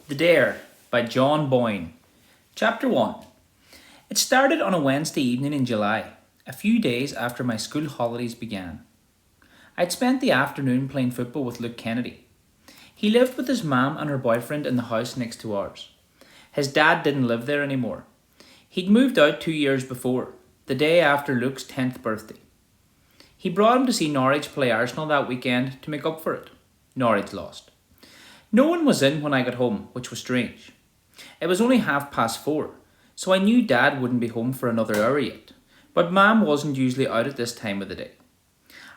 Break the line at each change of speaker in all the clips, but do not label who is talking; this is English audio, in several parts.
The Dare by John Boyne. Chapter 1. It started on a Wednesday evening in July, a few days after my school holidays began. I'd spent the afternoon playing football with Luke Kennedy. He lived with his mum and her boyfriend in the house next to ours. His dad didn't live there anymore. He'd moved out 2 years before, the day after Luke's 10th birthday. He brought him to see Norwich play Arsenal that weekend to make up for it. Norwich lost. No one was in when I got home, which was strange. It was only 4:30, so I knew Dad wouldn't be home for another hour yet, but Mum wasn't usually out at this time of the day.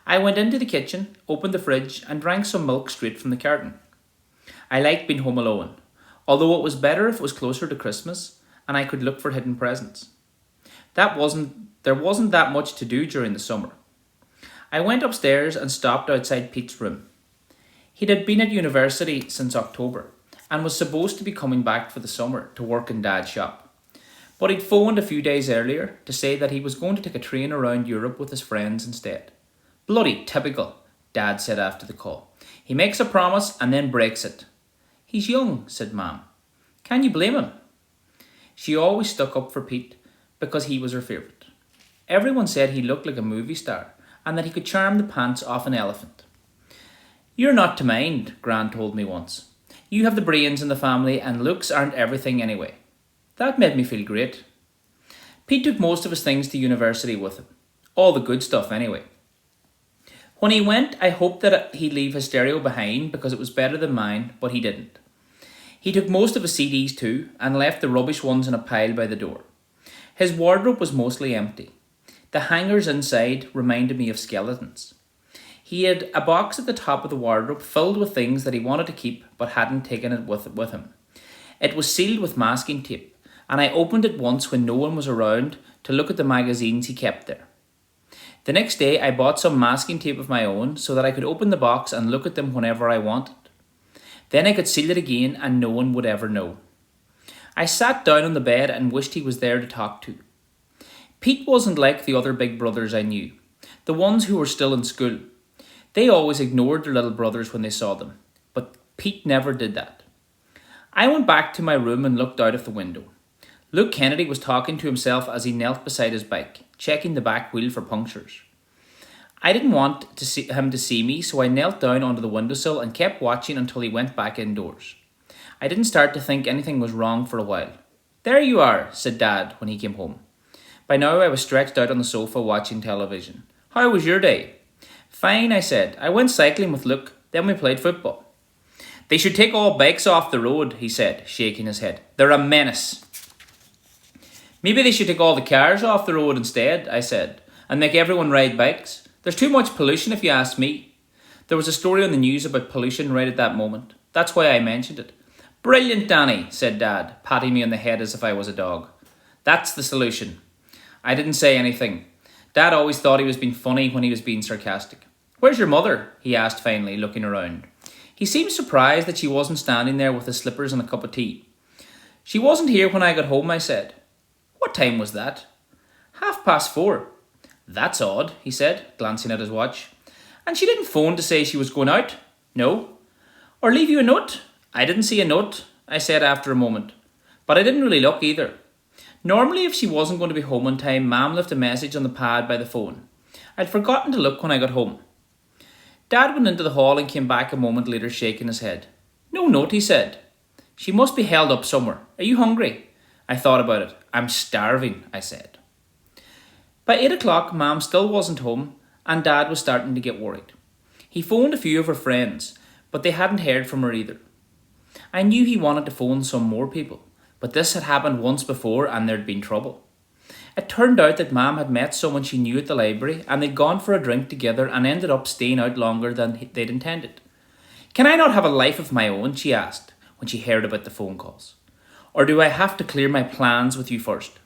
I went into the kitchen, opened the fridge, and drank some milk straight from the carton. I liked being home alone, although it was better if it was closer to Christmas and I could look for hidden presents. There wasn't that much to do during the summer. I went upstairs and stopped outside Pete's room. He'd had been at university since October and was supposed to be coming back for the summer to work in Dad's shop. But he'd phoned a few days earlier to say that he was going to take a train around Europe with his friends instead. Bloody typical, Dad said after the call. He makes a promise and then breaks it. He's young, said Mum. Can you blame him? She always stuck up for Pete because he was her favourite. Everyone said he looked like a movie star and that he could charm the pants off an elephant. You're not to mind, Gran told me once. You have the brains in the family and looks aren't everything anyway. That made me feel great. Pete took most of his things to university with him. All the good stuff anyway. When he went, I hoped that he'd leave his stereo behind because it was better than mine, but he didn't. He took most of his CDs too and left the rubbish ones in a pile by the door. His wardrobe was mostly empty. The hangers inside reminded me of skeletons. He had a box at the top of the wardrobe filled with things that he wanted to keep but hadn't taken it with him. It was sealed with masking tape, and I opened it once when no one was around to look at the magazines he kept there. The next day I bought some masking tape of my own so that I could open the box and look at them whenever I wanted. Then I could seal it again and no one would ever know. I sat down on the bed and wished he was there to talk to. Pete wasn't like the other big brothers I knew, the ones who were still in school. They always ignored their little brothers when they saw them, but Pete never did that. I went back to my room and looked out of the window. Luke Kennedy was talking to himself as he knelt beside his bike, checking the back wheel for punctures. I didn't want him to see me, so I knelt down onto the windowsill and kept watching until he went back indoors. I didn't start to think anything was wrong for a while. There you are, said Dad when he came home. By now I was stretched out on the sofa watching television. How was your day? Fine, I said. I went cycling with Luke, then we played football. They should take all bikes off the road, he said, shaking his head. They're a menace. Maybe they should take all the cars off the road instead, I said, and make everyone ride bikes. There's too much pollution if you ask me. There was a story on the news about pollution right at that moment. That's why I mentioned it. Brilliant, Danny, said Dad, patting me on the head as if I was a dog. That's the solution. I didn't say anything. Dad always thought he was being funny when he was being sarcastic. Where's your mother? He asked finally, looking around. He seemed surprised that she wasn't standing there with his slippers and a cup of tea. She wasn't here when I got home, I said. What time was that? 4:30. That's odd, he said, glancing at his watch. And she didn't phone to say she was going out? No. Or leave you a note? I didn't see a note, I said after a moment. But I didn't really look either. Normally, if she wasn't going to be home on time, Mum left a message on the pad by the phone. I'd forgotten to look when I got home. Dad went into the hall and came back a moment later shaking his head. No note, he said. She must be held up somewhere. Are you hungry? I thought about it. I'm starving, I said. By 8 o'clock, Mum still wasn't home and Dad was starting to get worried. He phoned a few of her friends, but they hadn't heard from her either. I knew he wanted to phone some more people, but this had happened once before and there'd been trouble. It turned out that Mum had met someone she knew at the library and they'd gone for a drink together and ended up staying out longer than they'd intended. Can I not have a life of my own, she asked when she heard about the phone calls. Or do I have to clear my plans with you first?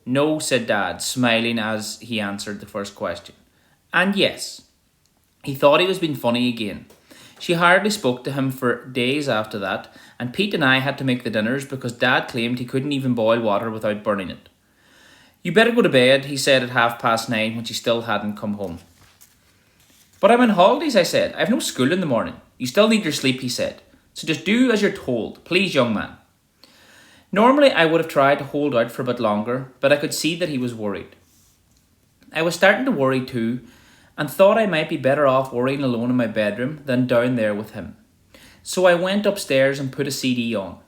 No, said Dad, smiling as he answered the first question. And yes. He thought he was being funny again. She hardly spoke to him for days after that, and Pete and I had to make the dinners because Dad claimed he couldn't even boil water without burning it. You better go to bed, he said at 9:30 when she still hadn't come home. But I'm on holidays, I said. I've no school in the morning. You still need your sleep, he said. So just do as you're told, please, young man. Normally, I would have tried to hold out for a bit longer, but I could see that he was worried. I was starting to worry too, and thought I might be better off worrying alone in my bedroom than down there with him. So I went upstairs and put a CD on.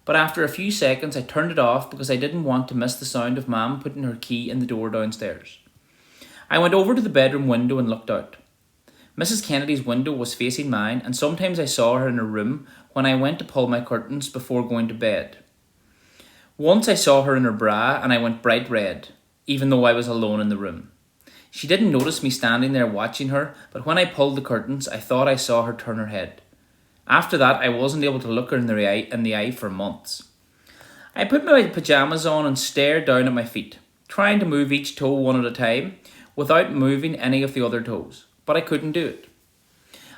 But after a few seconds, I turned it off because I didn't want to miss the sound of Mum putting her key in the door downstairs. I went over to the bedroom window and looked out. Mrs. Kennedy's window was facing mine, and sometimes I saw her in her room when I went to pull my curtains before going to bed. Once I saw her in her bra and I went bright red, even though I was alone in the room. She didn't notice me standing there watching her, but when I pulled the curtains, I thought I saw her turn her head. After that, I wasn't able to look her in the eye for months. I put my pyjamas on and stared down at my feet, trying to move each toe one at a time without moving any of the other toes, but I couldn't do it.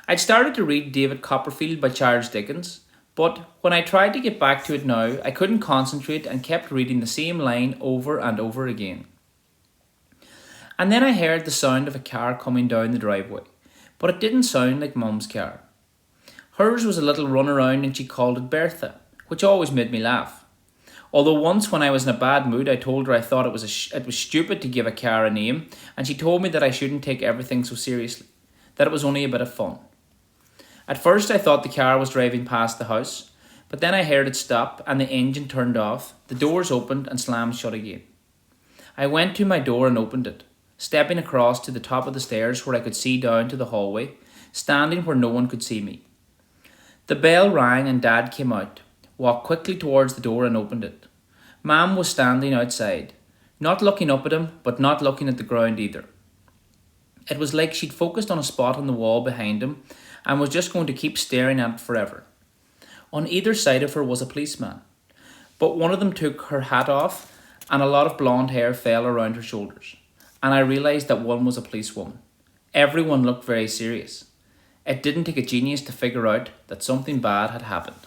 I'd started to read David Copperfield by Charles Dickens, but when I tried to get back to it now, I couldn't concentrate and kept reading the same line over and over again. And then I heard the sound of a car coming down the driveway, but it didn't sound like Mum's car. Hers was a little runaround and she called it Bertha, which always made me laugh. Although once when I was in a bad mood, I told her I thought it was stupid to give a car a name, and she told me that I shouldn't take everything so seriously, that it was only a bit of fun. At first I thought the car was driving past the house, but then I heard it stop and the engine turned off, the doors opened and slammed shut again. I went to my door and opened it, stepping across to the top of the stairs where I could see down to the hallway, standing where no one could see me. The bell rang and Dad came out, walked quickly towards the door and opened it. Mum was standing outside, not looking up at him, but not looking at the ground either. It was like she'd focused on a spot on the wall behind him and was just going to keep staring at it forever. On either side of her was a policeman, but one of them took her hat off and a lot of blonde hair fell around her shoulders, and I realised that one was a policewoman. Everyone looked very serious. It didn't take a genius to figure out that something bad had happened.